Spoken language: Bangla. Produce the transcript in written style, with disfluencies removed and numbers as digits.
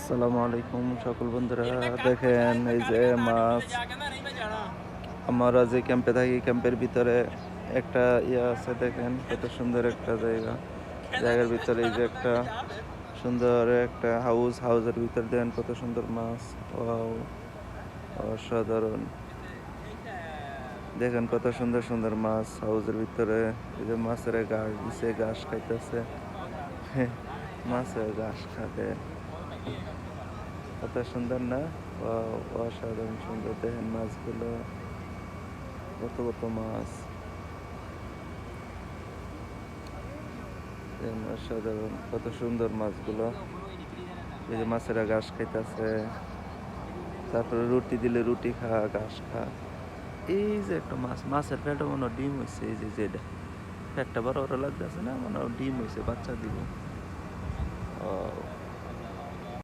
আসসালামু আলাইকুম সকল বন্ধুরা, দেখেন এই যে মাছ। আমরা যে ক্যাম্পে থাকি ক্যাম্পের ভিতরে একটা আছে, দেখেন কত সুন্দর একটা জায়গার ভিতরে এই যে একটা সুন্দর একটা হাউসের ভিতর দেখেন কত সুন্দর মাছ। ওয়াও, অসাধারণ। দেখেন কত সুন্দর সুন্দর মাছ হাউসের ভিতরে। এই যে মাছের ঘাস দিছে, ঘাস খাইতেছে। মাছের ঘাস খাবে, কত সুন্দর না? ওয়াও, অসাধারণ সুন্দর। দেখেন মাছগুলো, কত কত মাছ। দেখেন অসাধারণ, কত সুন্দর মাছগুলো। এই যে মাছেরা ঘাস খাইতেছে, তারপরে রুটি দিলে রুটি খা, ঘাস খা। এই যে একটা মাছের পেটে মনে হয় ডিম হয়েছে। এই যে যেটা পেটটা বড় বড় লাগতেছে না, মনে হয় ডিম হয়েছে, বাচ্চা দিব। ও